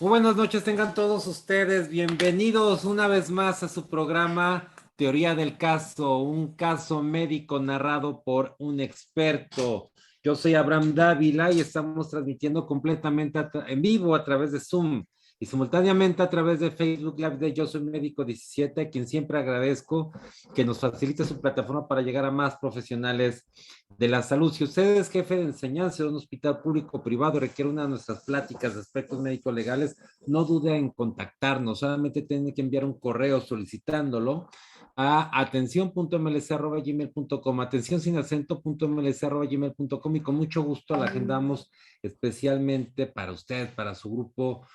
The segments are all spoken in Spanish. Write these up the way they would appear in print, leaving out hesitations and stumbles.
Muy buenas noches, tengan todos ustedes bienvenidos una vez más a su programa Teoría del Caso, un caso médico narrado por un experto. Yo soy Abraham Dávila y estamos transmitiendo completamente en vivo a través de Zoom y simultáneamente a través de Facebook Live de Yo Soy Médico 17, a quien siempre agradezco que nos facilite su plataforma para llegar a más profesionales de la salud. Si usted es jefe de enseñanza de un hospital público o privado, requiere una de nuestras pláticas de aspectos médicos legales, no dude en contactarnos. Solamente tiene que enviar un correo solicitándolo a atención.mlc@gmail.com, atención sin acento.mlc@gmail.com, y con mucho gusto la agendamos especialmente para usted, para su grupo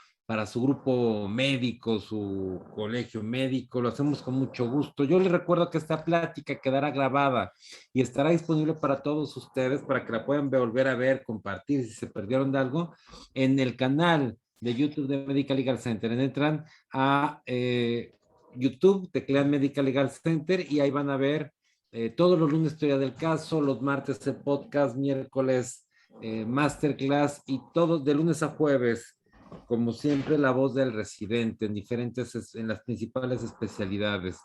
médico, su colegio médico. Lo hacemos con mucho gusto. Yo les recuerdo que esta plática quedará grabada y estará disponible para todos ustedes para que la puedan volver a ver, compartir si se perdieron de algo en el canal de YouTube de Medical Legal Center. Entran a YouTube, teclean Medical Legal Center y ahí van a ver todos los lunes teoría del caso, los martes el podcast, miércoles masterclass y todos de lunes a jueves, como siempre, la voz del residente en las principales especialidades.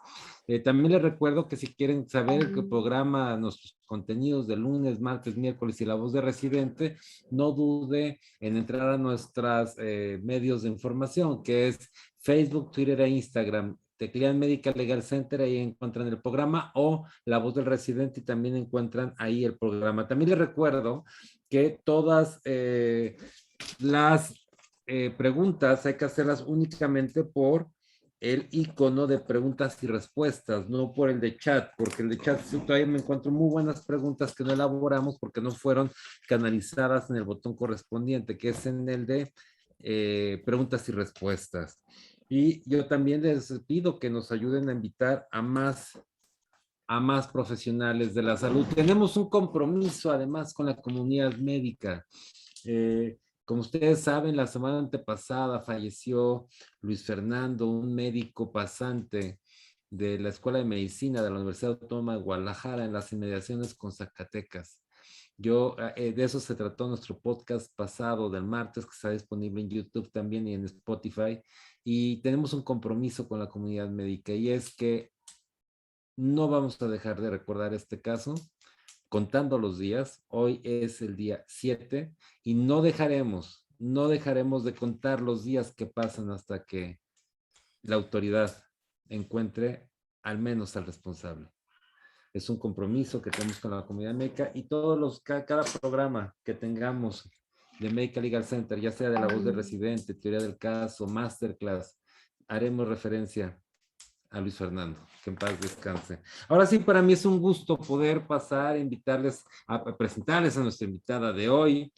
También les recuerdo que si quieren saber el programa, nuestros contenidos de lunes, martes, miércoles y la voz de residente, no dude en entrar a nuestros medios de información, que es Facebook, Twitter e Instagram. Teclean Medical Legal Center, ahí encuentran el programa, o La Voz del Residente, y también encuentran ahí el programa. También les recuerdo que todas las preguntas hay que hacerlas únicamente por el icono de preguntas y respuestas, no por el de chat, porque el de chat sí, todavía me encuentro muy buenas preguntas que no elaboramos porque no fueron canalizadas en el botón correspondiente, que es en el de preguntas y respuestas. Y yo también les pido que nos ayuden a invitar a más profesionales de la salud. Tenemos un compromiso además con la comunidad médica. Eh, Como ustedes saben, la semana antepasada falleció Luis Fernando, un médico pasante de la Escuela de Medicina de la Universidad Autónoma de Guadalajara, en las inmediaciones con Zacatecas. De eso se trató nuestro podcast pasado del martes, que está disponible en YouTube también y en Spotify. Y tenemos un compromiso con la comunidad médica, y es que no vamos a dejar de recordar este caso contando los días. Hoy es el día 7 y no dejaremos de contar los días que pasan hasta que la autoridad encuentre al menos al responsable. Es un compromiso que tenemos con la comunidad médica, y cada programa que tengamos de Medical Legal Center, ya sea de La Voz del Residente, Teoría del Caso, Masterclass, haremos referencia a Luis Fernando, que en paz descanse. Ahora sí, para mí es un gusto poder pasar, a presentarles a nuestra invitada de hoy.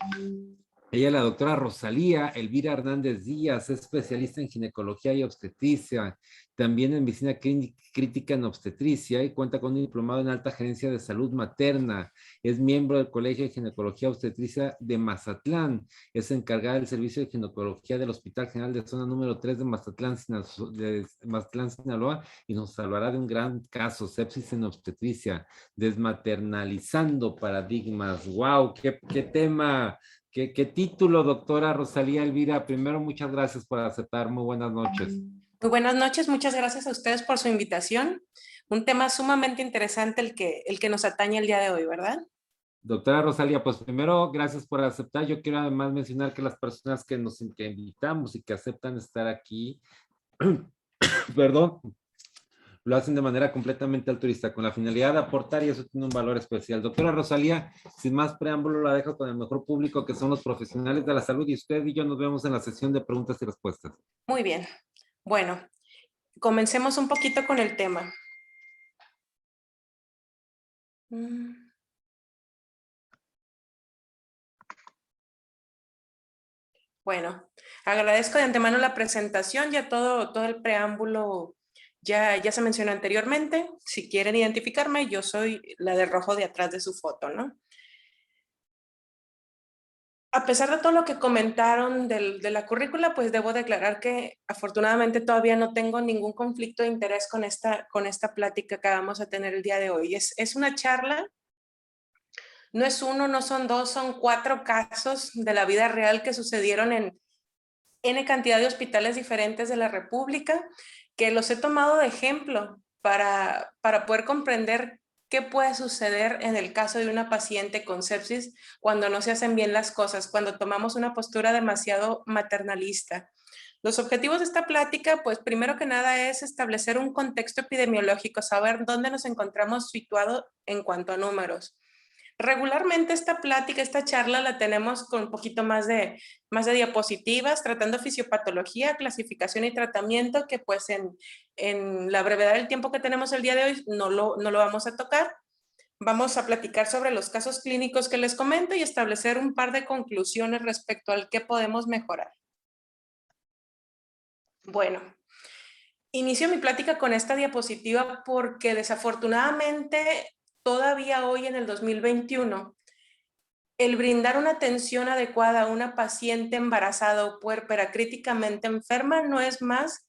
Ella es la doctora Rosalía Elvira Hernández Díaz, es especialista en ginecología y obstetricia, también en medicina crítica en obstetricia, y cuenta con un diplomado en alta gerencia de salud materna. Es miembro del Colegio de Ginecología y Obstetricia de Mazatlán. Es encargada del servicio de ginecología del Hospital General de Zona número 3 de Mazatlán, Sinaloa, y nos salvará de un gran caso, sepsis en obstetricia, desmaternalizando paradigmas. ¡Wow! ¡Qué tema! ¿Qué título, doctora Rosalía Elvira? Primero, muchas gracias por aceptar. Muy buenas noches. Muy buenas noches, muchas gracias a ustedes por su invitación. Un tema sumamente interesante el que nos atañe el día de hoy, ¿verdad? Doctora Rosalía, pues primero, gracias por aceptar. Yo quiero además mencionar que las personas que invitamos y que aceptan estar aquí, perdón, lo hacen de manera completamente altruista, con la finalidad de aportar, y eso tiene un valor especial. Doctora Rosalía, sin más preámbulo, la dejo con el mejor público, que son los profesionales de la salud, y usted y yo nos vemos en la sesión de preguntas y respuestas. Muy bien. Bueno, comencemos un poquito con el tema. Bueno, agradezco de antemano la presentación, ya todo el preámbulo ya se mencionó anteriormente. Si quieren identificarme, yo soy la de rojo de atrás de su foto, ¿no? A pesar de todo lo que comentaron de la currícula, pues debo declarar que afortunadamente todavía no tengo ningún conflicto de interés con esta plática que vamos a tener el día de hoy. Es una charla, no es uno, no son dos, son 4 casos de la vida real que sucedieron N cantidad de hospitales diferentes de la República, que los he tomado de ejemplo para poder comprender qué puede suceder en el caso de una paciente con sepsis cuando no se hacen bien las cosas, cuando tomamos una postura demasiado maternalista. Los objetivos de esta plática, pues primero que nada es establecer un contexto epidemiológico, saber dónde nos encontramos situados en cuanto a números. Regularmente esta plática, esta charla la tenemos con un poquito más de diapositivas, tratando fisiopatología, clasificación y tratamiento, que pues en la brevedad del tiempo que tenemos el día de hoy no lo vamos a tocar. Vamos a platicar sobre los casos clínicos que les comento y establecer un par de conclusiones respecto al qué podemos mejorar. Bueno, inicio mi plática con esta diapositiva porque desafortunadamente todavía hoy en el 2021 el brindar una atención adecuada a una paciente embarazada o puérpera críticamente enferma no es más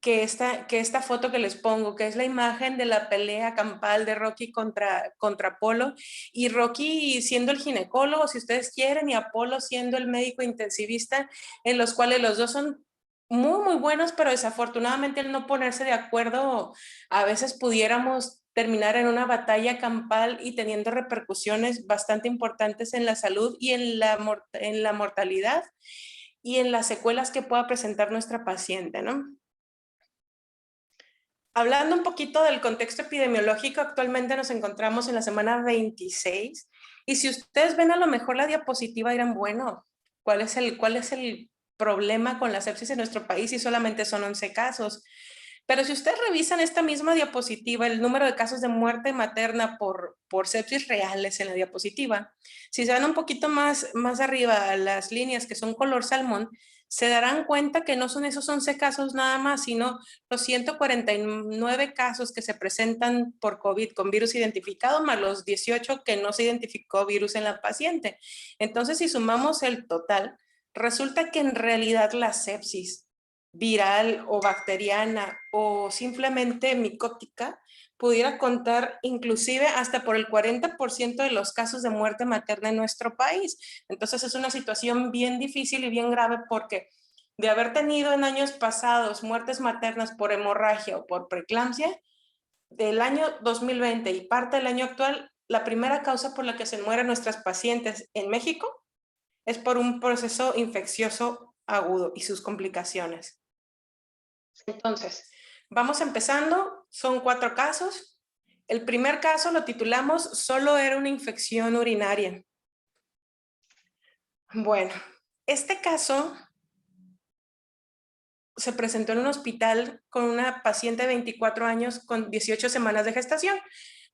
que esta foto que les pongo, que es la imagen de la pelea campal de Rocky contra Apolo, y Rocky siendo el ginecólogo, si ustedes quieren, y Apolo siendo el médico intensivista, en los cuales los dos son muy, muy buenos, pero desafortunadamente el no ponerse de acuerdo, a veces pudiéramos terminar en una batalla campal y teniendo repercusiones bastante importantes en la salud y en la mortalidad y en las secuelas que pueda presentar nuestra paciente, ¿no? Hablando un poquito del contexto epidemiológico, actualmente nos encontramos en la semana 26 y si ustedes ven a lo mejor la diapositiva dirán, bueno, ¿cuál es el problema con la sepsis en nuestro país? Y solamente son 11 casos. Pero si ustedes revisan esta misma diapositiva, el número de casos de muerte materna por sepsis reales en la diapositiva, si se van un poquito más arriba a las líneas que son color salmón, se darán cuenta que no son esos 11 casos nada más, sino los 149 casos que se presentan por COVID con virus identificado, más los 18 que no se identificó virus en la paciente. Entonces, si sumamos el total, resulta que en realidad la sepsis viral o bacteriana o simplemente micótica pudiera contar inclusive hasta por el 40% de los casos de muerte materna en nuestro país. Entonces es una situación bien difícil y bien grave porque de haber tenido en años pasados muertes maternas por hemorragia o por preeclampsia, del año 2020 y parte del año actual, la primera causa por la que se mueren nuestras pacientes en México es por un proceso infeccioso agudo y sus complicaciones. Entonces, vamos empezando, son 4 casos. El primer caso lo titulamos "Solo era una infección urinaria". Bueno, este caso se presentó en un hospital con una paciente de 24 años con 18 semanas de gestación.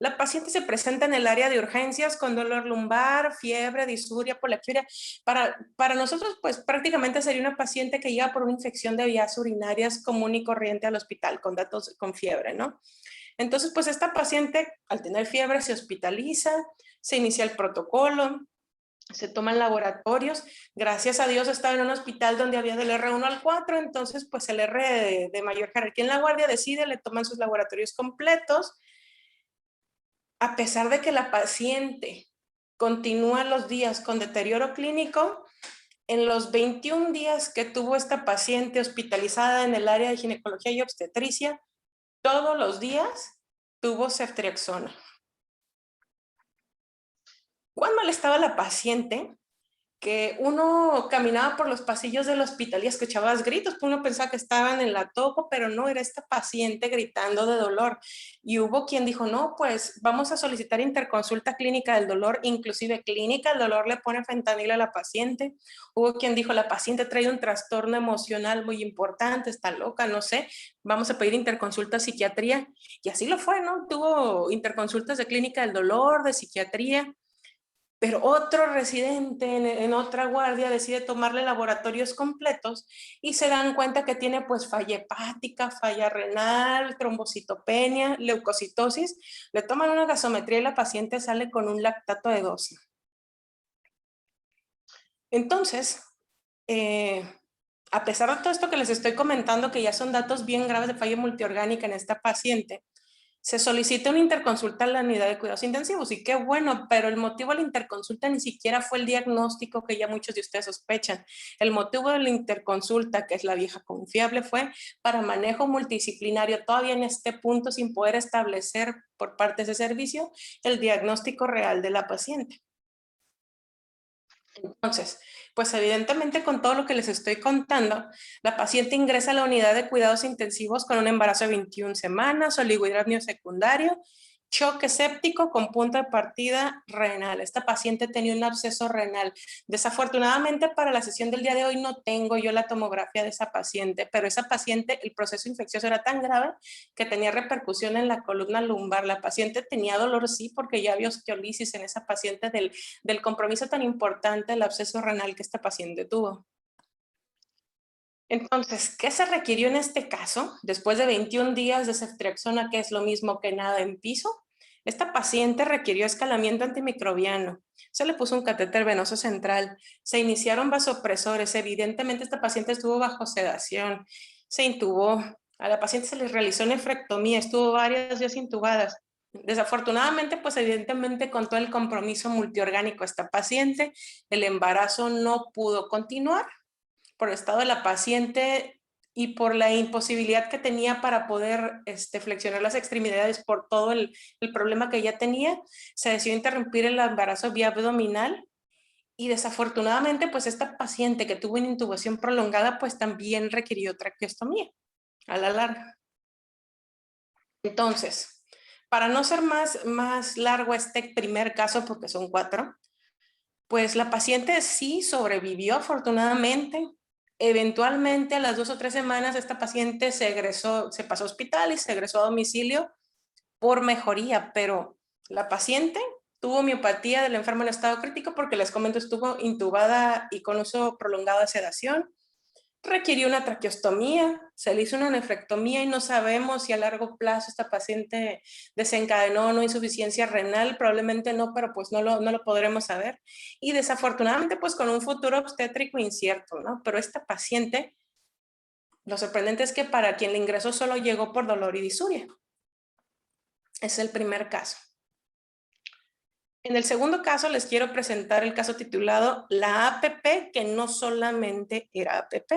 La paciente se presenta en el área de urgencias con dolor lumbar, fiebre, disuria, poliaquiuria. Para nosotros, pues prácticamente sería una paciente que llega por una infección de vías urinarias común y corriente al hospital con datos con fiebre, ¿no? Entonces, pues esta paciente, al tener fiebre, se hospitaliza, se inicia el protocolo, se toman laboratorios. Gracias a Dios estaba en un hospital donde había del R1 al 4, entonces pues el R de mayor jerarquía en la guardia decide, le toman sus laboratorios completos. A pesar de que la paciente continúa los días con deterioro clínico, en los 21 días que tuvo esta paciente hospitalizada en el área de ginecología y obstetricia, todos los días tuvo ceftriaxona. ¿Cuán mal estaba la paciente? Que uno caminaba por los pasillos del hospital y escuchabas gritos, uno pensaba que estaban en la topo, pero no, era esta paciente gritando de dolor. Y hubo quien dijo, no, pues vamos a solicitar interconsulta clínica del dolor, inclusive clínica del dolor le pone fentanil a la paciente. Hubo quien dijo, la paciente trae un trastorno emocional muy importante, está loca, no sé, vamos a pedir interconsulta psiquiatría. Y así lo fue, ¿no? Tuvo interconsultas de clínica del dolor, de psiquiatría. Pero otro residente en otra guardia decide tomarle laboratorios completos y se dan cuenta que tiene pues falla hepática, falla renal, trombocitopenia, leucocitosis. Le toman una gasometría y la paciente sale con un lactato de 12. Entonces, a pesar de todo esto que les estoy comentando, que ya son datos bien graves de falla multiorgánica en esta paciente, Se solicita una interconsulta a la unidad de cuidados intensivos y qué bueno, pero el motivo de la interconsulta ni siquiera fue el diagnóstico que ya muchos de ustedes sospechan. El motivo de la interconsulta, que es la vieja confiable, fue para manejo multidisciplinario, todavía en este punto sin poder establecer por parte de ese servicio el diagnóstico real de la paciente. Entonces, pues evidentemente con todo lo que les estoy contando, la paciente ingresa a la unidad de cuidados intensivos con un embarazo de 21 semanas, oligohidramnio secundario, choque séptico con punto de partida renal. Esta paciente tenía un absceso renal. Desafortunadamente para la sesión del día de hoy no tengo yo la tomografía de esa paciente, pero esa paciente, el proceso infeccioso era tan grave que tenía repercusión en la columna lumbar. La paciente tenía dolor, sí, porque ya había osteolisis en esa paciente del compromiso tan importante del absceso renal que esta paciente tuvo. Entonces, ¿qué se requirió en este caso? Después de 21 días de ceftriaxona, que es lo mismo que nada en piso, esta paciente requirió escalamiento antimicrobiano. Se le puso un catéter venoso central, se iniciaron vasopresores, evidentemente esta paciente estuvo bajo sedación, se intubó, a la paciente se le realizó nefrectomía, estuvo varios días intubadas. Desafortunadamente, pues evidentemente con todo el compromiso multiorgánico esta paciente, el embarazo no pudo continuar por el estado de la paciente y por la imposibilidad que tenía para poder flexionar las extremidades por todo el problema que ella tenía, se decidió interrumpir el embarazo vía abdominal y desafortunadamente pues esta paciente que tuvo una intubación prolongada pues también requirió traqueostomía a la larga. Entonces, para no ser más largo este primer caso porque son 4, pues la paciente sí sobrevivió afortunadamente. Eventualmente a las 2 o 3 semanas esta paciente se egresó, se pasó a hospital y se egresó a domicilio por mejoría, pero la paciente tuvo miopatía del enfermo en estado crítico porque les comento estuvo intubada y con uso prolongado de sedación. Requirió una traqueostomía, se le hizo una nefrectomía y no sabemos si a largo plazo esta paciente desencadenó o no insuficiencia renal, probablemente no, pero pues no lo podremos saber. Y desafortunadamente pues con un futuro obstétrico incierto, ¿no? Pero esta paciente, lo sorprendente es que para quien le ingresó solo llegó por dolor y disuria. Es el primer caso. En el segundo caso les quiero presentar el caso titulado La APP, que no solamente era APP.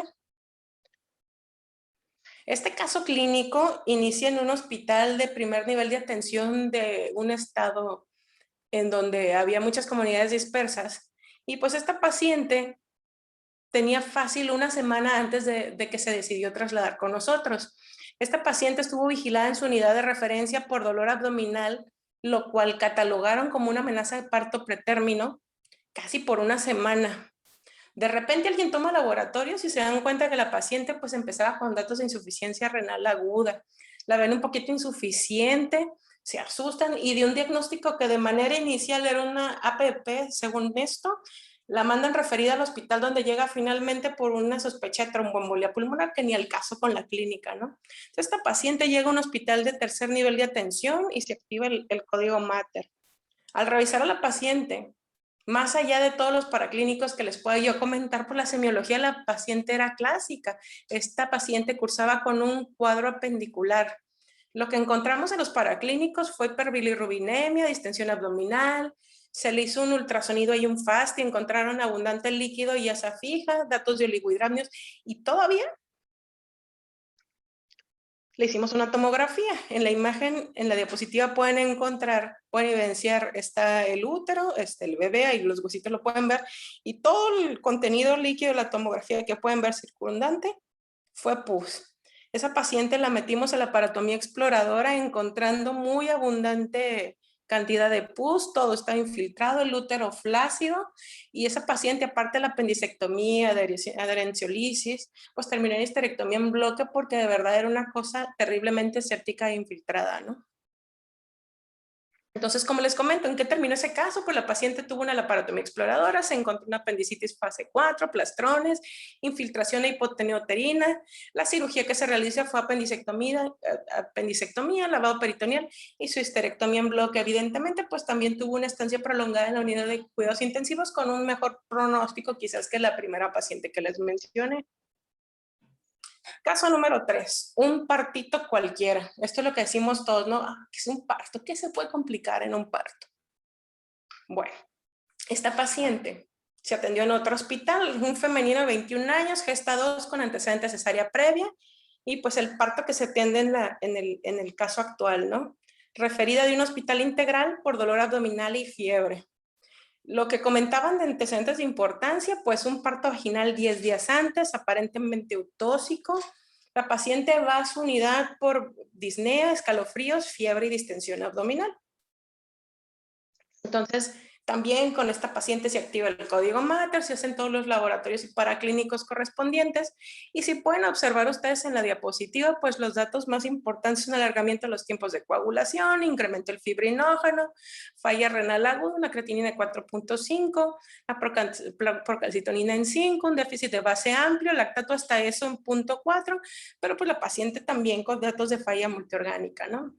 Este caso clínico inicia en un hospital de primer nivel de atención de un estado en donde había muchas comunidades dispersas y pues esta paciente tenía fácil una semana antes de que se decidió trasladar con nosotros. Esta paciente estuvo vigilada en su unidad de referencia por dolor abdominal, lo cual catalogaron como una amenaza de parto pretérmino casi por una semana. De repente alguien toma laboratorios y se dan cuenta que la paciente pues empezaba con datos de insuficiencia renal aguda. La ven un poquito insuficiente, se asustan y de un diagnóstico que de manera inicial era una APP, según esto, la mandan referida al hospital donde llega finalmente por una sospecha de tromboembolia pulmonar que ni al caso con la clínica, ¿no? Entonces esta paciente llega a un hospital de tercer nivel de atención y se activa el código MATER. Al revisar a la paciente, más allá de todos los paraclínicos que les puedo yo comentar, por la semiología la paciente era clásica. Esta paciente cursaba con un cuadro apendicular. Lo que encontramos en los paraclínicos fue hiperbilirrubinemia, distensión abdominal, se le hizo un ultrasonido y un FAST y encontraron abundante líquido y asa fija, datos de oligohidramnios y todavía le hicimos una tomografía. En la imagen, en la diapositiva pueden encontrar, pueden evidenciar, está el útero, el bebé, ahí los huesitos lo pueden ver, y todo el contenido líquido de la tomografía que pueden ver circundante fue pus. Esa paciente la metimos a la aparatomía exploradora encontrando muy abundante cantidad de pus, todo está infiltrado, el útero flácido, y esa paciente, aparte de la apendicectomía, adherenciolisis, pues terminó en histerectomía en bloque porque de verdad era una cosa terriblemente séptica e infiltrada, ¿no? Entonces, como les comento, ¿en qué terminó ese caso? Pues la paciente tuvo una laparotomía exploradora, se encontró una apendicitis fase 4, plastrones, infiltración e hipoteneuterina. La cirugía que se realiza fue apendicectomía, lavado peritoneal y su histerectomía en bloque. Evidentemente, pues también tuvo una estancia prolongada en la unidad de cuidados intensivos con un mejor pronóstico quizás que la primera paciente que les mencioné. Caso número 3, un partito cualquiera. Esto es lo que decimos todos, ¿no? ¿Qué es un parto? ¿Qué se puede complicar en un parto? Bueno, esta paciente se atendió en otro hospital, un femenino de 21 años, gesta 2 con antecedentes cesárea previa, y pues el parto que se atiende en el caso actual, ¿no? Referida de un hospital integral por dolor abdominal y fiebre. Lo que comentaban de antecedentes de importancia, pues un parto vaginal 10 días antes, aparentemente eutóxico. La paciente va a su unidad por disnea, escalofríos, fiebre y distensión abdominal. Entonces, también con esta paciente se activa el código Mater, se hacen todos los laboratorios y paraclínicos correspondientes, y si pueden observar ustedes en la diapositiva, pues los datos más importantes son alargamiento de los tiempos de coagulación, incremento del fibrinógeno, falla renal aguda, una creatinina de 4.5, la procalcitonina en 5, un déficit de base amplio, lactato hasta eso en 0.4, pero pues la paciente también con datos de falla multiorgánica, ¿no?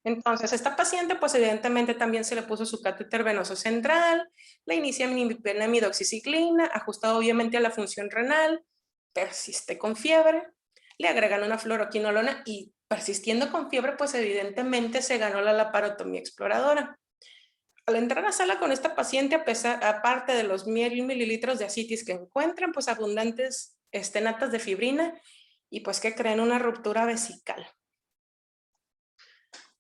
Entonces, esta paciente, pues evidentemente también se le puso su catéter venoso central, le inicia imidoxiciclina, ajustado obviamente a la función renal, persiste con fiebre, le agregan una fluoroquinolona y persistiendo con fiebre, pues evidentemente se ganó la laparotomía exploradora. Al entrar a sala con esta paciente, aparte de los 1000 mililitros de ascitis que encuentran, pues abundantes natas de fibrina y pues que creen una ruptura vesical.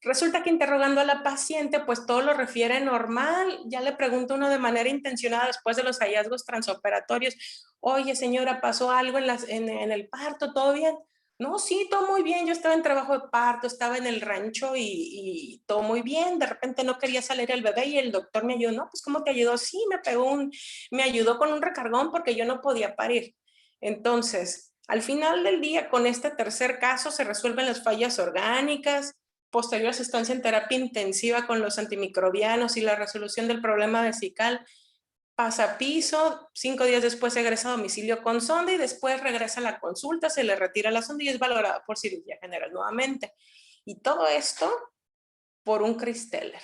Resulta que interrogando a la paciente, pues todo lo refiere normal. Ya le pregunto uno de manera intencionada después de los hallazgos transoperatorios. Oye, señora, ¿pasó algo en el parto? ¿Todo bien? No, sí, todo muy bien. Yo estaba en trabajo de parto, estaba en el rancho y todo muy bien. De repente no quería salir el bebé y el doctor me ayudó. No, pues ¿cómo te ayudó? Sí, me ayudó con un recargón porque yo no podía parir. Entonces, al final del día, con este tercer caso, se resuelven las fallas orgánicas, posterior a su estancia en terapia intensiva con los antimicrobianos y la resolución del problema vesical, pasa a piso, 5 días después egresa a domicilio con sonda y después regresa a la consulta, se le retira la sonda y es valorada por cirugía general nuevamente. Y todo esto por un Kristeller.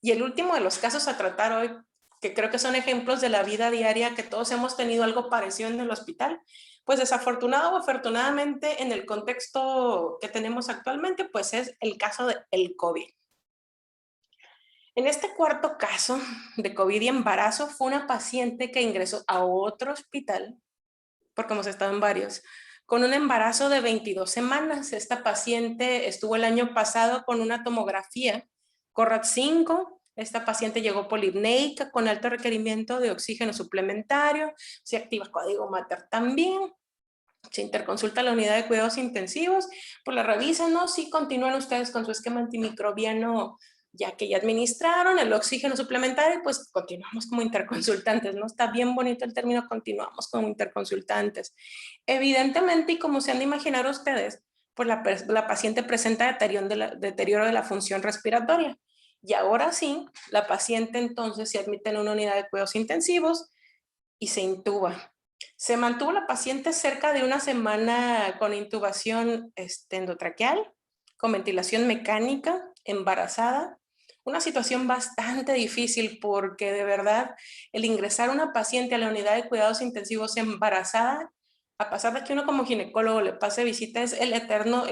Y el último de los casos a tratar hoy, que creo que son ejemplos de la vida diaria, que todos hemos tenido algo parecido en el hospital, pues desafortunado o afortunadamente en el contexto que tenemos actualmente, pues es el caso del COVID. En este cuarto caso de COVID y embarazo fue una paciente que ingresó a otro hospital, porque hemos estado en varios, con un embarazo de 22 semanas. Esta paciente estuvo el año pasado con una tomografía CORRAD-5. Esta paciente llegó polipneica con alto requerimiento de oxígeno suplementario, se activa código Mater también. Se interconsulta a la unidad de cuidados intensivos, pues la revisan, ¿no? Sí, continúan ustedes con su esquema antimicrobiano ya que ya administraron el oxígeno suplementario, pues continuamos como interconsultantes, ¿no? Está bien bonito el término, continuamos como interconsultantes. Evidentemente, y como se han de imaginar ustedes, pues la paciente presenta deterioro de la función respiratoria. Y ahora sí, la paciente entonces se admite en una unidad de cuidados intensivos y se intuba. Se mantuvo la paciente cerca de una semana con intubación endotraqueal, con ventilación mecánica, embarazada. Una situación bastante difícil porque de verdad el ingresar a una paciente a la unidad de cuidados intensivos embarazada, a pesar de que uno como ginecólogo le pase visita, es el eterno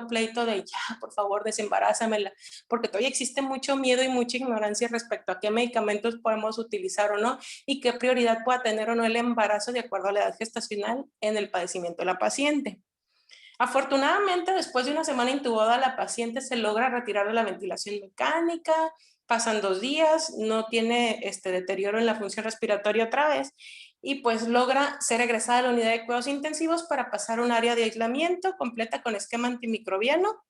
pleito de ya, por favor, desembarázamela, porque todavía existe mucho miedo y mucha ignorancia respecto a qué medicamentos podemos utilizar o no y qué prioridad pueda tener o no el embarazo de acuerdo a la edad gestacional en el padecimiento de la paciente. Afortunadamente, después de una semana intubada, la paciente se logra retirar de la ventilación mecánica, pasan 2 días, no tiene deterioro en la función respiratoria otra vez y pues logra ser egresada a la unidad de cuidados intensivos para pasar a un área de aislamiento completa con esquema antimicrobiano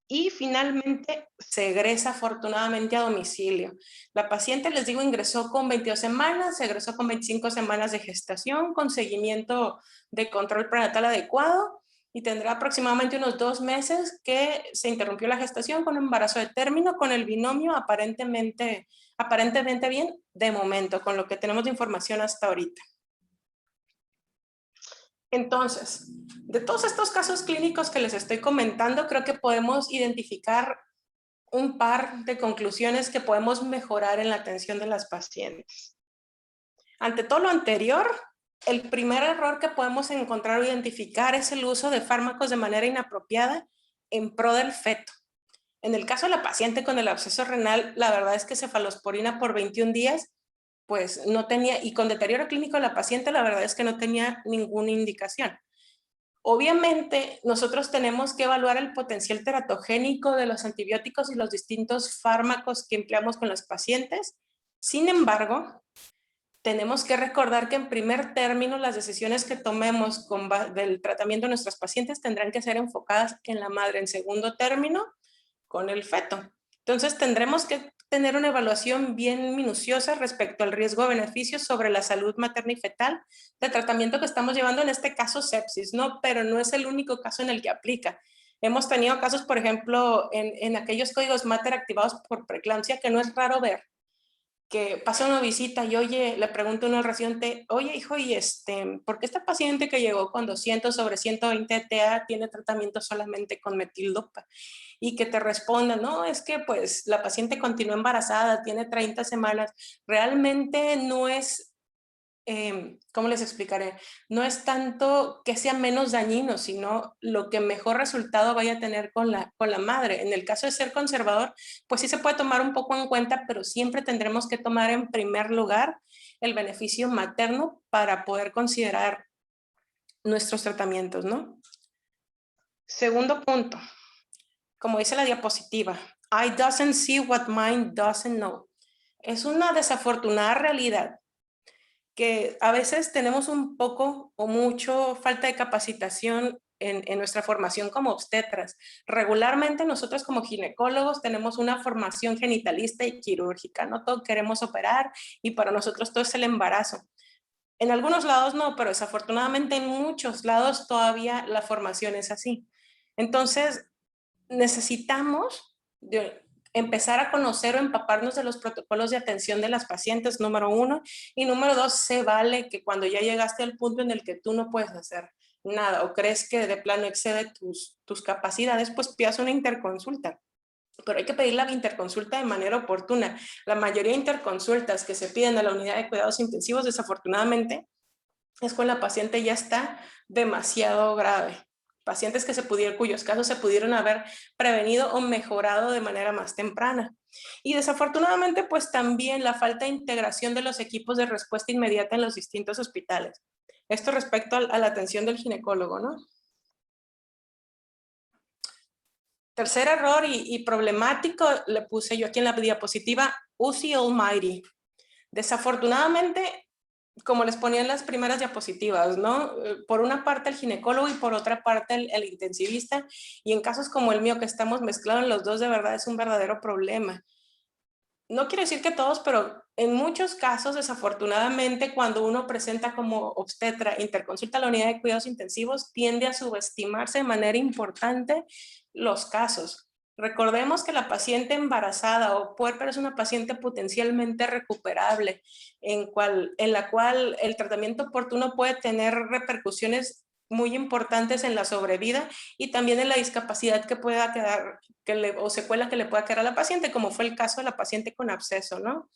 y finalmente se egresa afortunadamente a domicilio. La paciente, les digo, ingresó con 22 semanas, se egresó con 25 semanas de gestación, con seguimiento de control prenatal adecuado y tendrá aproximadamente unos 2 meses que se interrumpió la gestación con un embarazo de término, con el binomio aparentemente bien de momento, con lo que tenemos de información hasta ahorita. Entonces, de todos estos casos clínicos que les estoy comentando, creo que podemos identificar un par de conclusiones que podemos mejorar en la atención de las pacientes. Ante todo lo anterior, el primer error que podemos encontrar o identificar es el uso de fármacos de manera inapropiada en pro del feto. En el caso de la paciente con el absceso renal, la verdad es que cefalosporina por 21 días, pues no tenía, y con deterioro clínico de la paciente, la verdad es que no tenía ninguna indicación. Obviamente, nosotros tenemos que evaluar el potencial teratogénico de los antibióticos y los distintos fármacos que empleamos con los pacientes. Sin embargo, tenemos que recordar que en primer término las decisiones que tomemos del tratamiento de nuestros pacientes tendrán que ser enfocadas en la madre. En segundo término, con el feto. Entonces tendremos que tener una evaluación bien minuciosa respecto al riesgo-beneficio sobre la salud materna y fetal del tratamiento que estamos llevando, en este caso sepsis, ¿no? Pero no es el único caso en el que aplica. Hemos tenido casos, por ejemplo, en aquellos códigos mater activados por preeclampsia, que no es raro ver, que pasa una visita y oye, le pregunto a uno al residente, oye hijo, ¿y por qué esta paciente que llegó con 200 sobre 120 TA tiene tratamiento solamente con metildopa? Y que te responda, no, es que pues la paciente continúa embarazada, tiene 30 semanas, realmente no es, ¿cómo les explicaré? No es tanto que sea menos dañino, sino lo que mejor resultado vaya a tener con la madre. En el caso de ser conservador, pues sí se puede tomar un poco en cuenta, pero siempre tendremos que tomar en primer lugar el beneficio materno para poder considerar nuestros tratamientos, ¿no? Segundo punto, como dice la diapositiva, I doesn't see what mine doesn't know. Es una desafortunada realidad que a veces tenemos un poco o mucho falta de capacitación en nuestra formación como obstetras. Regularmente nosotros como ginecólogos tenemos una formación genitalista y quirúrgica, no todo queremos operar y para nosotros todo es el embarazo. En algunos lados no, pero desafortunadamente en muchos lados todavía la formación es así. Entonces, necesitamos empezar a conocer o empaparnos de los protocolos de atención de las pacientes, número 1, y número 2, se vale que cuando ya llegaste al punto en el que tú no puedes hacer nada o crees que de plano excede tus capacidades, pues pidas una interconsulta. Pero hay que pedir la interconsulta de manera oportuna. La mayoría de interconsultas que se piden a la unidad de cuidados intensivos, desafortunadamente, es cuando la paciente ya está demasiado grave. Pacientes cuyos casos se pudieron haber prevenido o mejorado de manera más temprana. Y desafortunadamente, pues también la falta de integración de los equipos de respuesta inmediata en los distintos hospitales. Esto respecto a la atención del ginecólogo, ¿no? Tercer error y problemático, le puse yo aquí en la diapositiva, UCI Almighty. Desafortunadamente, como les ponía en las primeras diapositivas, ¿no? Por una parte el ginecólogo y por otra parte el intensivista, y en casos como el mío que estamos mezclados los dos, de verdad es un verdadero problema. No quiero decir que todos, pero en muchos casos, desafortunadamente, cuando uno presenta como obstetra interconsulta a la unidad de cuidados intensivos, tiende a subestimarse de manera importante los casos. Recordemos que la paciente embarazada o puérpera es una paciente potencialmente recuperable, en la cual el tratamiento oportuno puede tener repercusiones muy importantes en la sobrevida y también en la discapacidad que pueda quedar, o secuela que le pueda quedar a la paciente, como fue el caso de la paciente con absceso, ¿no?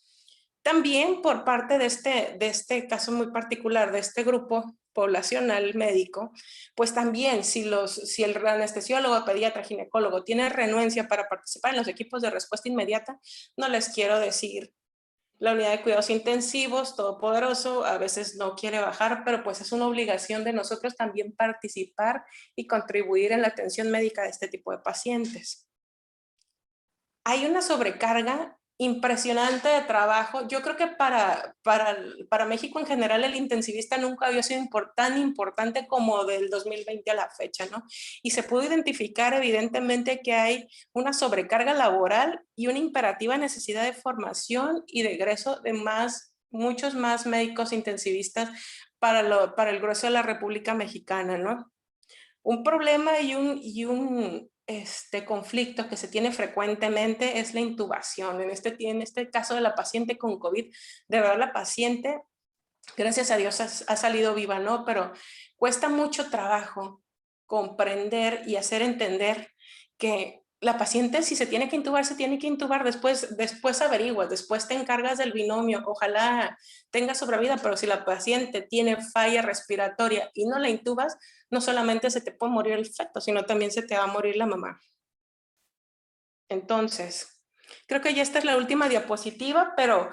También por parte de este caso muy particular, de este grupo poblacional médico, pues también si el anestesiólogo, pediatra, ginecólogo tiene renuencia para participar en los equipos de respuesta inmediata, no les quiero decir, la unidad de cuidados intensivos, todopoderoso, a veces no quiere bajar, pero pues es una obligación de nosotros también participar y contribuir en la atención médica de este tipo de pacientes. Hay una sobrecarga impresionante de trabajo. Yo creo que para México en general el intensivista nunca había sido tan importante como del 2020 a la fecha, ¿no? Y se pudo identificar evidentemente que hay una sobrecarga laboral y una imperativa necesidad de formación y de egreso de muchos más médicos intensivistas para el grueso de la República Mexicana, ¿no? Un problema y un conflicto que se tiene frecuentemente es la intubación. En este caso de la paciente con COVID, de verdad la paciente, gracias a Dios, ha salido viva, ¿no? Pero cuesta mucho trabajo comprender y hacer entender que la paciente, si se tiene que intubar, se tiene que intubar, después averiguas, después te encargas del binomio, ojalá tenga sobrevida, pero si la paciente tiene falla respiratoria y no la intubas, no solamente se te puede morir el feto, sino también se te va a morir la mamá. Entonces, creo que ya esta es la última diapositiva, pero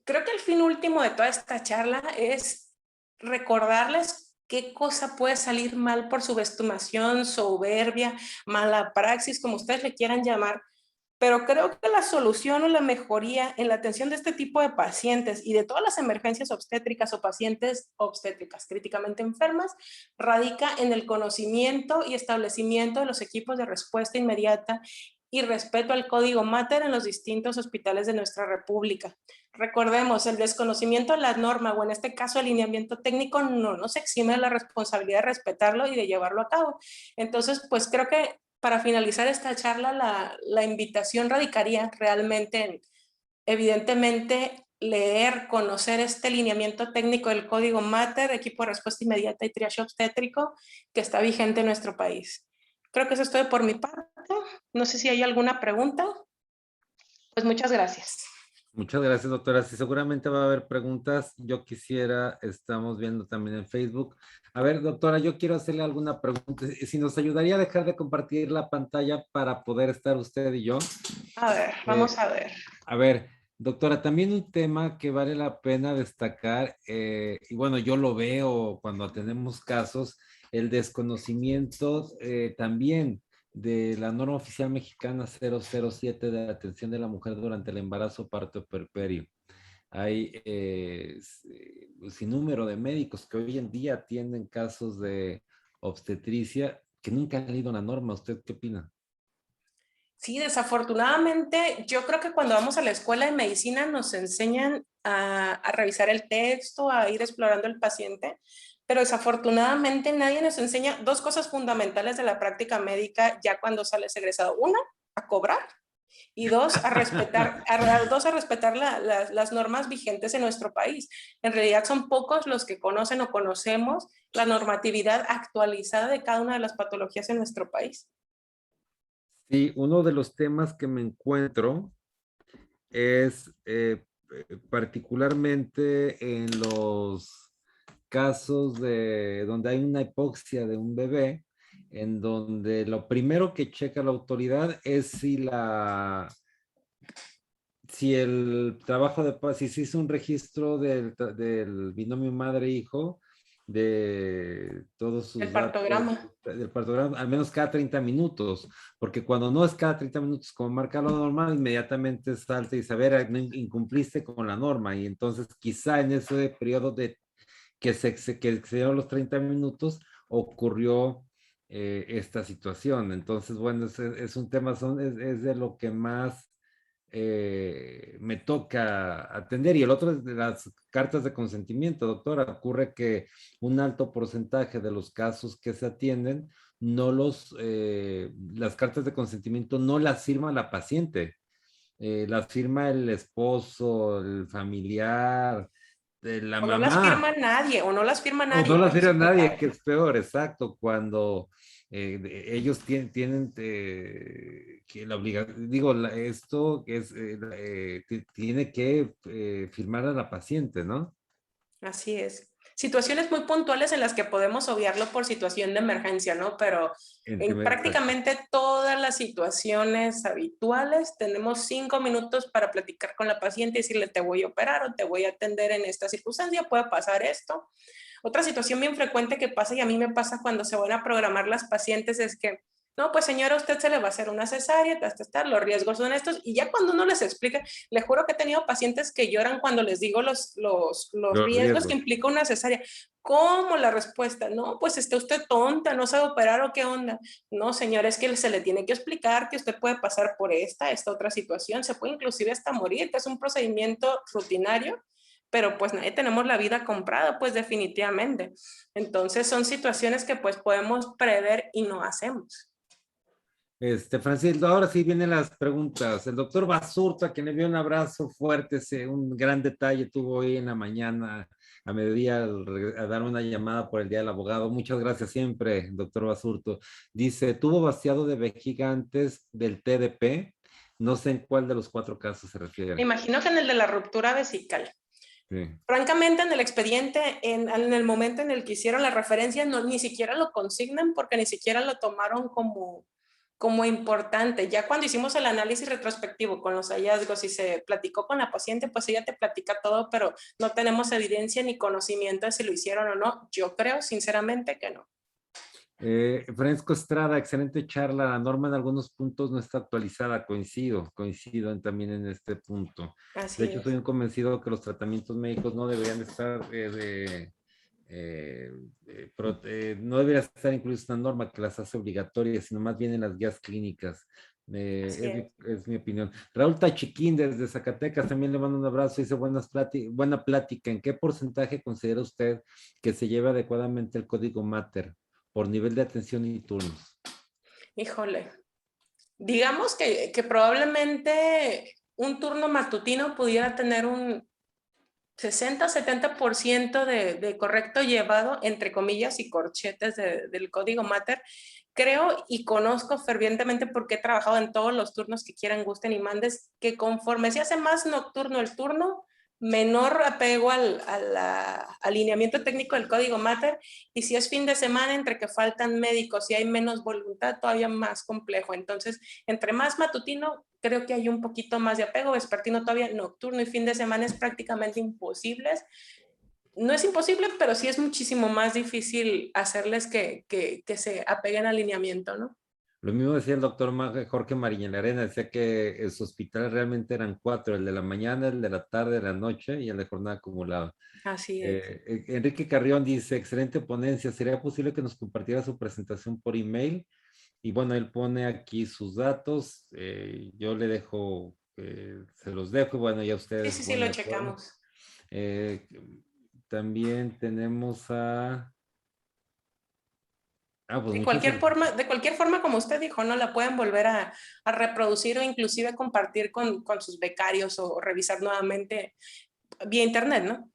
creo que el fin último de toda esta charla es recordarles qué cosa puede salir mal por subestimación, soberbia, mala praxis, como ustedes le quieran llamar, pero creo que la solución o la mejoría en la atención de este tipo de pacientes y de todas las emergencias obstétricas o pacientes obstétricas críticamente enfermas radica en el conocimiento y establecimiento de los equipos de respuesta inmediata y respeto al código Mater en los distintos hospitales de nuestra república. Recordemos, el desconocimiento de la norma o en este caso el lineamiento técnico no nos exime de la responsabilidad de respetarlo y de llevarlo a cabo. Entonces, pues creo que para finalizar esta charla, la invitación radicaría realmente en, evidentemente, leer, conocer este lineamiento técnico del código Mater, equipo de respuesta inmediata y triage obstétrico, que está vigente en nuestro país. Creo que eso es todo por mi parte. No sé si hay alguna pregunta. Pues muchas gracias. Muchas gracias, doctora. Sí, seguramente va a haber preguntas. Yo quisiera, estamos viendo también en Facebook. A ver, doctora, yo quiero hacerle alguna pregunta. Si nos ayudaría a dejar de compartir la pantalla para poder estar usted y yo. A ver, vamos a ver. A ver, doctora, también un tema que vale la pena destacar, y bueno, yo lo veo cuando tenemos casos, el desconocimiento también de la norma oficial mexicana 007 de la atención de la mujer durante el embarazo, parto, puerperio. Hay un sinnúmero de médicos que hoy en día atienden casos de obstetricia que nunca han leído la norma. ¿Usted qué opina? Sí, desafortunadamente, yo creo que cuando vamos a la escuela de medicina nos enseñan a revisar el texto, a ir explorando el paciente, pero desafortunadamente nadie nos enseña dos cosas fundamentales de la práctica médica ya cuando sales egresado. Una, a cobrar y dos, a respetar, las normas vigentes en nuestro país. En realidad son pocos los que conocen o conocemos la normatividad actualizada de cada una de las patologías en nuestro país. Sí, uno de los temas que me encuentro es particularmente en los casos de donde hay una hipoxia de un bebé, en donde lo primero que checa la autoridad es si el trabajo si se hizo un registro del binomio madre-hijo, de todos El sus datos, partograma. del partograma, al menos cada 30 minutos, porque cuando no es cada 30 minutos como marca lo normal, inmediatamente salta y saber, incumpliste con la norma, y entonces quizá en ese periodo de que excedieron los 30 minutos, ocurrió esta situación. Entonces, bueno, es un tema, es de lo que más me toca atender. Y el otro es de las cartas de consentimiento, doctora. Ocurre que un alto porcentaje de los casos que se atienden, las cartas de consentimiento no las firma la paciente, las firma el esposo, el familiar, de la O no las firma mamá. nadie, o no las firma O nadie, no las pero firma sí que nadie, que cae. es peor, exacto, cuando ellos tienen que la obligación, digo, esto es, tiene que firmar a la paciente, ¿no? Así es. Situaciones muy puntuales en las que podemos obviarlo por situación de emergencia, ¿no? Pero en Exacto. prácticamente todas las situaciones habituales tenemos 5 minutos para platicar con la paciente y decirle te voy a operar o te voy a atender en esta circunstancia, puede pasar esto. Otra situación bien frecuente que pasa y a mí me pasa cuando se van a programar las pacientes es que no, pues señora, a usted se le va a hacer una cesárea, los riesgos son estos, y ya cuando uno les explica, le juro que he tenido pacientes que lloran cuando les digo los Los riesgos que riesgos. implica una cesárea. ¿Cómo la respuesta? No, pues está usted tonta, no sabe operar o qué onda. No, señora, es que se le tiene que explicar que usted puede pasar por esta otra situación, se puede inclusive hasta morir, que es un procedimiento rutinario, pero pues nadie tenemos la vida comprada, pues definitivamente. Entonces son situaciones que pues podemos prever y no hacemos. Francisco, ahora sí vienen las preguntas. El doctor Basurto, a quien le envió un abrazo fuerte, un gran detalle tuvo hoy en la mañana, a mediodía, a dar una llamada por el Día del Abogado. Muchas gracias siempre, doctor Basurto. Dice, tuvo vaciado de vejiga antes del TDP. No sé en cuál de los 4 casos se Me refiere. imagino que en el de la ruptura vesical. Sí. Francamente, en el expediente, en el momento en el que hicieron la referencia, no, ni siquiera lo consignan porque ni siquiera lo tomaron como importante. Ya cuando hicimos el análisis retrospectivo con los hallazgos y se platicó con la paciente, pues ella te platica todo, pero no tenemos evidencia ni conocimiento de si lo hicieron o no. Yo creo, sinceramente, que no. Francisco Estrada, excelente charla. La norma en algunos puntos no está actualizada. Coincido también en este punto. De Así hecho, soy es. un convencido que los tratamientos médicos no deberían estar, no debería estar incluso una norma que las hace obligatorias, sino más bien en las guías clínicas. Así es. Es mi opinión. Raúl Tachiquín desde Zacatecas también le mando un abrazo. Dice buena plática. ¿En qué porcentaje considera usted que se lleva adecuadamente el código Mater por nivel de atención y turnos? Híjole. Digamos que probablemente un turno matutino pudiera tener un 60-70% de correcto llevado, entre comillas y corchetes del código Mater. Creo y conozco fervientemente porque he trabajado en todos los turnos que quieran, gusten y mandes, que conforme se hace más nocturno el turno, menor apego al alineamiento técnico del código Mater, y si es fin de semana, entre que faltan médicos y hay menos voluntad, todavía más complejo. Entonces, entre más matutino, creo que hay un poquito más de apego, vespertino todavía, nocturno y fin de semana es prácticamente imposible. No es imposible, pero sí es muchísimo más difícil hacerles que se apeguen al alineamiento, ¿no? Lo mismo decía el doctor Jorge Mariñelarena, decía que en su hospital realmente eran 4, el de la mañana, el de la tarde, de la noche y el de jornada acumulada. Así es. Enrique Carrión dice, excelente ponencia, ¿sería posible que nos compartiera su presentación por email? Y bueno, él pone aquí sus datos, yo le dejo, se los dejo, y bueno, ya Sí, ustedes sí, se sí, ponen lo de acuerdo. checamos. Eh, También tenemos a... Ah, pues muchísimas. De cualquier forma, como usted dijo, ¿no? La pueden volver a reproducir o inclusive compartir con sus becarios o revisar nuevamente vía internet, ¿no?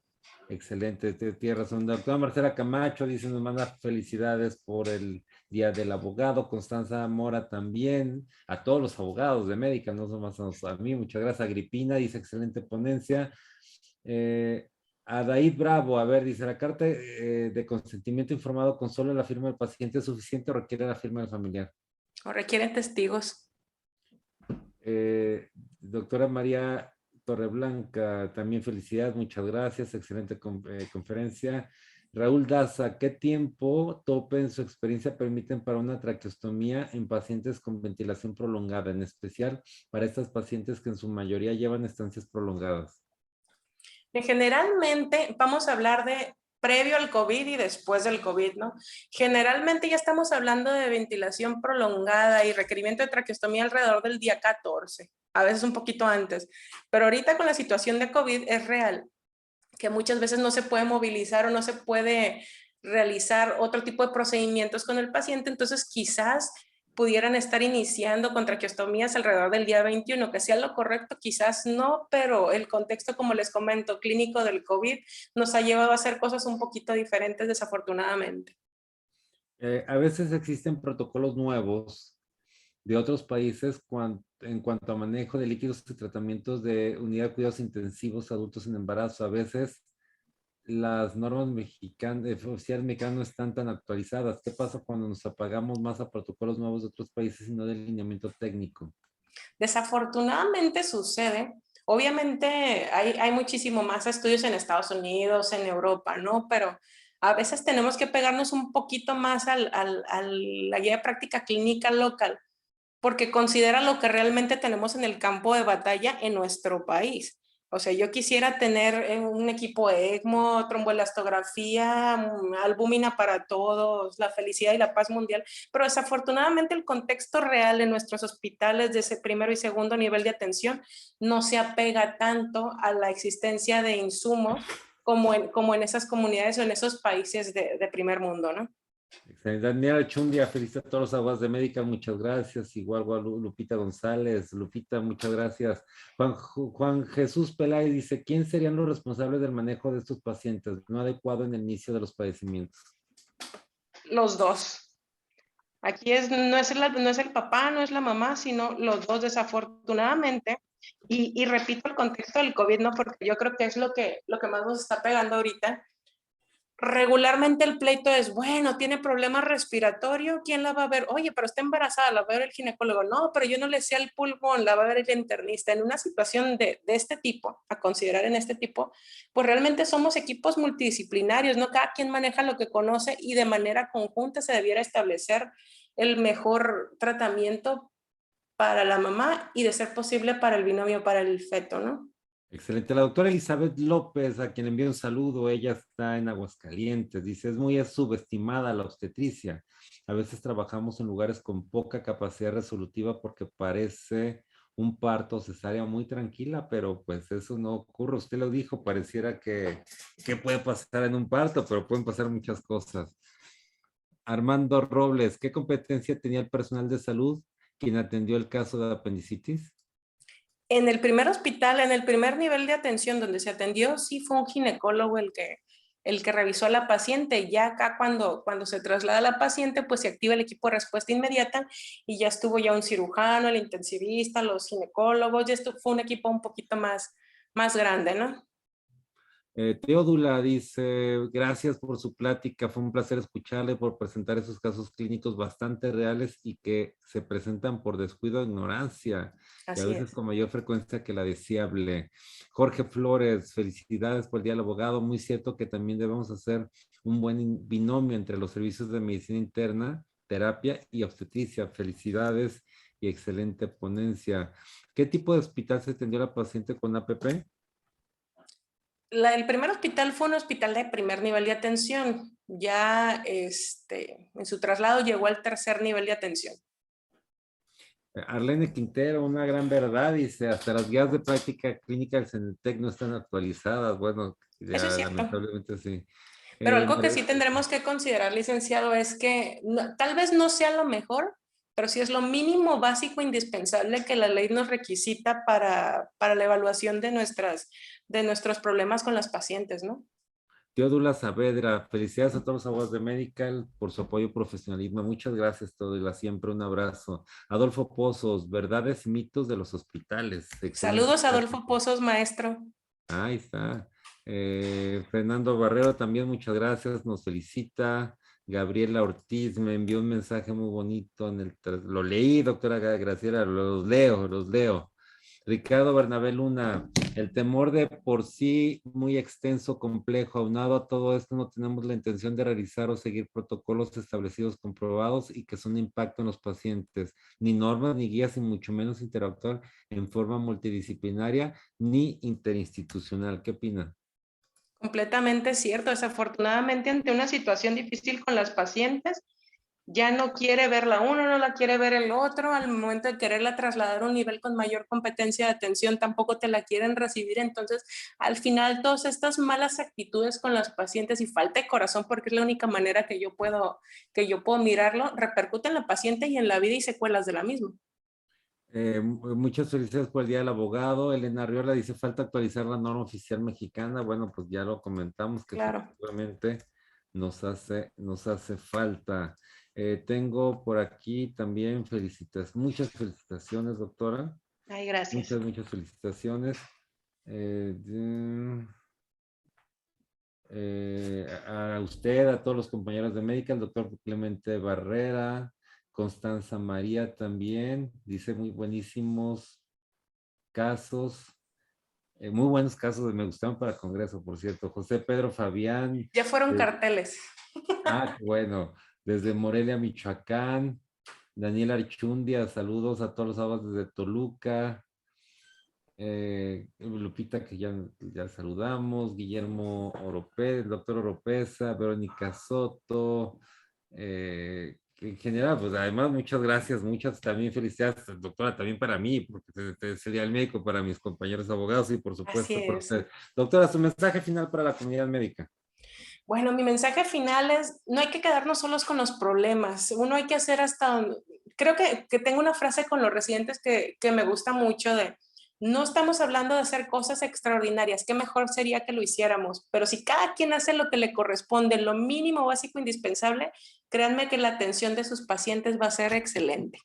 Excelente, tiene razón. Doctora Marcela Camacho dice, nos manda felicidades por el Día del Abogado. Constanza Mora también, a todos los abogados de médica, no nomás a mí. Muchas gracias. Agripina dice, excelente ponencia. Eh, Adaid Bravo, a ver, dice, la carta de consentimiento informado con solo la firma del paciente es suficiente o requiere la firma del familiar. O requieren testigos. Doctora María Torreblanca, también felicidades, muchas gracias, excelente conferencia. Raúl Daza, ¿qué tiempo tope en su experiencia permiten para una traqueostomía en pacientes con ventilación prolongada, en especial para estas pacientes que en su mayoría llevan estancias prolongadas? Generalmente vamos a hablar de previo al COVID y después del COVID, ¿no? Generalmente ya estamos hablando de ventilación prolongada y requerimiento de traqueostomía alrededor del día 14, a veces un poquito antes, pero ahorita con la situación de COVID es real que muchas veces no se puede movilizar o no se puede realizar otro tipo de procedimientos con el paciente, entonces quizás pudieran estar iniciando con traqueostomías alrededor del día 21, que sea lo correcto, quizás no, pero el contexto, como les comento, clínico del COVID nos ha llevado a hacer cosas un poquito diferentes, desafortunadamente. A veces existen protocolos nuevos de otros países en cuanto a manejo de líquidos y tratamientos de unidad de cuidados intensivos adultos en embarazo. A veces las normas mexicanas, oficiales mexicanas no están tan actualizadas. ¿Qué pasa cuando nos apagamos más a protocolos nuevos de otros países y no del lineamiento técnico? Desafortunadamente sucede. Obviamente hay muchísimo más estudios en Estados Unidos, en Europa, ¿no? Pero a veces tenemos que pegarnos un poquito más a la guía de práctica clínica local, porque considera lo que realmente tenemos en el campo de batalla en nuestro país. O sea, yo quisiera tener un equipo ECMO, tromboelastografía, albúmina para todos, la felicidad y la paz mundial, pero desafortunadamente el contexto real en nuestros hospitales de ese primero y segundo nivel de atención no se apega tanto a la existencia de insumos como en esas comunidades o en esos países de primer mundo, ¿no? Excelente. Daniela Chundia, felicita a todos los aguas de médica, muchas gracias. Igual Lupita González, Lupita, muchas gracias. Juan Jesús Peláez dice, ¿quién serían los responsables del manejo de estos pacientes no adecuado en el inicio de los padecimientos? Los dos. Aquí no es el papá, no es la mamá, sino los dos desafortunadamente. Y repito el contexto del COVID, ¿no? Porque yo creo que es lo que más nos está pegando ahorita. Regularmente el pleito es, bueno, tiene problema respiratorio, ¿quién la va a ver? Oye, pero está embarazada, la va a ver el ginecólogo. No, pero yo no le sé al pulmón, la va a ver el internista. En una situación de este tipo, a considerar en este tipo, pues realmente somos equipos multidisciplinarios, ¿no? Cada quien maneja lo que conoce y de manera conjunta se debiera establecer el mejor tratamiento para la mamá y de ser posible para el binomio, para el feto, ¿no? Excelente. La doctora Elizabeth López, a quien envío un saludo, ella está en Aguascalientes, dice, es muy subestimada la obstetricia. A veces trabajamos en lugares con poca capacidad resolutiva porque parece un parto cesárea muy tranquila, pero pues eso no ocurre. Usted lo dijo, pareciera que puede pasar en un parto, pero pueden pasar muchas cosas. Armando Robles, ¿qué competencia tenía el personal de salud quien atendió el caso de apendicitis? En el primer hospital, en el primer nivel de atención donde se atendió, sí fue un ginecólogo el que revisó a la paciente. Ya acá cuando se traslada a la paciente, pues se activa el equipo de respuesta inmediata y ya estuvo ya un cirujano, el intensivista, los ginecólogos, ya fue un equipo un poquito más grande, ¿no? Teodula dice, gracias por su plática, fue un placer escucharle por presentar esos casos clínicos bastante reales y que se presentan por descuido e ignorancia, y a Así veces es. con mayor frecuencia que la deseable. Jorge Flores, felicidades por el Día del Abogado, muy cierto que también debemos hacer un buen binomio entre los servicios de medicina interna, terapia y obstetricia. Felicidades y excelente ponencia. ¿Qué tipo de hospital se atendió a la paciente con APP? El primer hospital fue un hospital de primer nivel de atención. Ya en su traslado llegó al tercer nivel de atención. Arlene Quintero, una gran verdad, dice, hasta las guías de práctica clínica del CENETEC no están actualizadas. Bueno, Eso es ya cierto. lamentablemente sí. Pero algo que María, sí tendremos que considerar, licenciado, es que tal vez no sea lo mejor, pero sí es lo mínimo básico indispensable que la ley nos requisita para la evaluación de nuestros problemas con las pacientes, ¿no? Teodula Saavedra, felicidades a todos los abogados de Medical por su apoyo y profesionalismo. Muchas gracias, Teodula, siempre un abrazo. Adolfo Pozos, verdades y mitos de los hospitales. Excelente Saludos, Adolfo plática. Pozos, maestro. Ahí está. Fernando Barrero también, muchas gracias, nos felicita. Gabriela Ortiz me envió un mensaje muy bonito lo leí, doctora Graciela, los leo. Ricardo Bernabé Luna, el temor de por sí muy extenso, complejo, aunado a todo esto, no tenemos la intención de realizar o seguir protocolos establecidos, comprobados y que son de impacto en los pacientes, ni normas ni guías y mucho menos interactuar en forma multidisciplinaria ni interinstitucional. ¿Qué opina? Completamente cierto. Desafortunadamente, ante una situación difícil con las pacientes, ya no quiere verla uno, no la quiere ver el otro, al momento de quererla trasladar a un nivel con mayor competencia de atención, tampoco te la quieren recibir. Entonces, al final, todas estas malas actitudes con las pacientes y falta de corazón, porque es la única manera que yo puedo mirarlo, repercute en la paciente y en la vida y secuelas de la misma. Muchas felicidades por el Día del Abogado. Elena Arriola dice, falta actualizar la norma oficial mexicana. Bueno, pues ya lo comentamos que Claro. efectivamente nos hace falta. Tengo por aquí también muchas felicitaciones, doctora. Ay, gracias. Muchas felicitaciones. Eh, a usted, a todos los compañeros de médica, el doctor Clemente Barrera, Constanza María también, dice muy buenísimos casos, muy buenos casos, me gustaron para Congreso, por cierto. José Pedro Fabián, Ya fueron eh, carteles. qué bueno, desde Morelia, Michoacán. Daniel Archundia, saludos a todos los sábados desde Toluca. Lupita, que ya saludamos, Guillermo Oropeza, el doctor Oropeza, Verónica Soto, en general, pues además muchas gracias, muchas también felicidades, doctora, también para mí, porque sería el médico, para mis compañeros abogados y por Así supuesto para es. usted. Doctora, su mensaje final para la comunidad médica. Bueno, mi mensaje final es, no hay que quedarnos solos con los problemas, uno hay que hacer creo que tengo una frase con los residentes que me gusta mucho de, no estamos hablando de hacer cosas extraordinarias, qué mejor sería que lo hiciéramos, pero si cada quien hace lo que le corresponde, lo mínimo básico indispensable, créanme que la atención de sus pacientes va a ser excelente.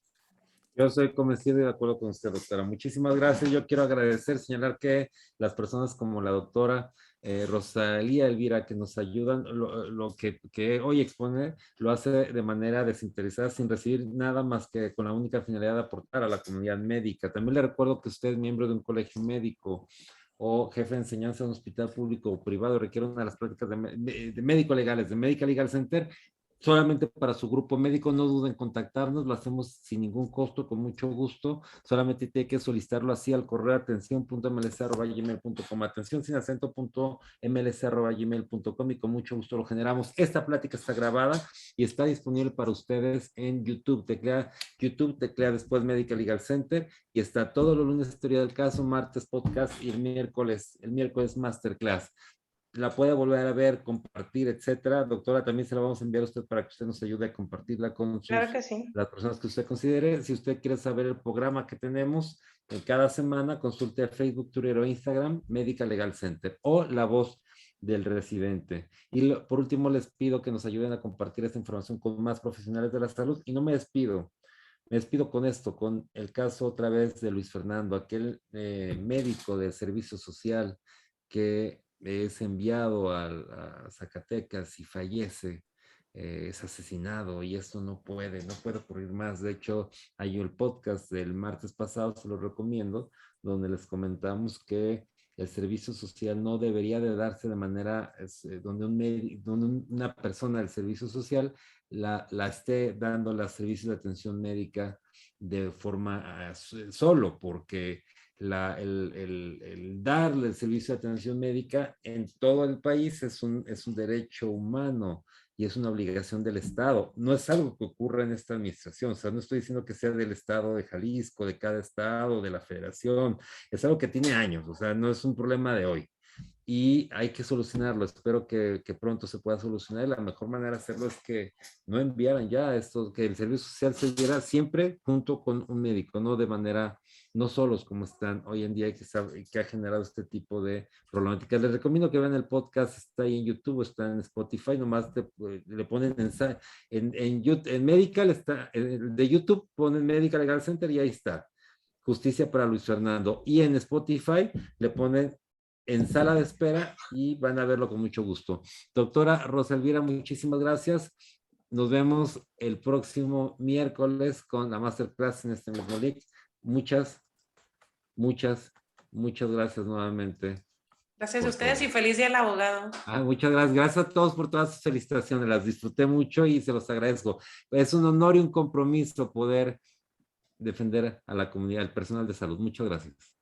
Yo soy convencido y de acuerdo con usted, doctora. Muchísimas gracias. Yo quiero agradecer, señalar que las personas como la doctora Rosalía Elvira, que nos ayudan, lo que hoy expone, lo hace de manera desinteresada, sin recibir nada más que con la única finalidad de aportar a la comunidad médica. También le recuerdo que usted es miembro de un colegio médico o jefe de enseñanza de un hospital público o privado, requiere una de las prácticas de médico legales, de Medical Legal Center, solamente para su grupo médico. No duden en contactarnos, lo hacemos sin ningún costo, con mucho gusto. Solamente tiene que solicitarlo así al correo atención.mlc@gmail.com, atención sin acento.mlc@gmail.com, y con mucho gusto lo generamos. Esta plática está grabada y está disponible para ustedes en YouTube. Teclea después Medical Legal Center y está todos los lunes teoría del caso, martes podcast y el miércoles masterclass. La puede volver a ver, compartir, etcétera. Doctora, también se la vamos a enviar a usted para que usted nos ayude a compartirla con Claro que sí. las personas que usted considere. Si usted quiere saber el programa que tenemos cada semana, consulte a Facebook, Twitter o Instagram, Medical Legal Center o La Voz del Residente. Y por último, les pido que nos ayuden a compartir esta información con más profesionales de la salud. Y no me despido. Me despido con esto, con el caso otra vez de Luis Fernando, aquel médico del servicio social que es enviado a Zacatecas y fallece, es asesinado, y esto no puede ocurrir más. De hecho, hay el podcast del martes pasado, se lo recomiendo, donde les comentamos que el servicio social no debería de darse de manera donde una persona del servicio social la esté dando los servicios de atención médica de forma solo, porque el darle el servicio de atención médica en todo el país es un derecho humano y es una obligación del Estado. No es algo que ocurra en esta administración. O sea, no estoy diciendo que sea del Estado de Jalisco, de cada estado, de la federación. Es algo que tiene años. O sea, no es un problema de hoy. Y hay que solucionarlo. Espero que pronto se pueda solucionar. Y la mejor manera de hacerlo es que no enviaran ya esto, que el servicio social se diera siempre junto con un médico, no de manera, no solos como están hoy en día, que ha generado este tipo de problemáticas. Les recomiendo que vean el podcast, está ahí en YouTube, está en Spotify, nomás le ponen en Medical, de YouTube ponen Medical Legal Center y ahí está. Justicia para Luis Fernando. Y en Spotify le ponen en sala de espera y van a verlo con mucho gusto. Doctora Rosa Elvira, muchísimas gracias. Nos vemos el próximo miércoles con la masterclass en este mismo link. Muchas gracias nuevamente. Gracias a ustedes y feliz día al abogado. Muchas gracias. Gracias a todos por todas sus felicitaciones. Las disfruté mucho y se los agradezco. Es un honor y un compromiso poder defender a la comunidad, al personal de salud. Muchas gracias.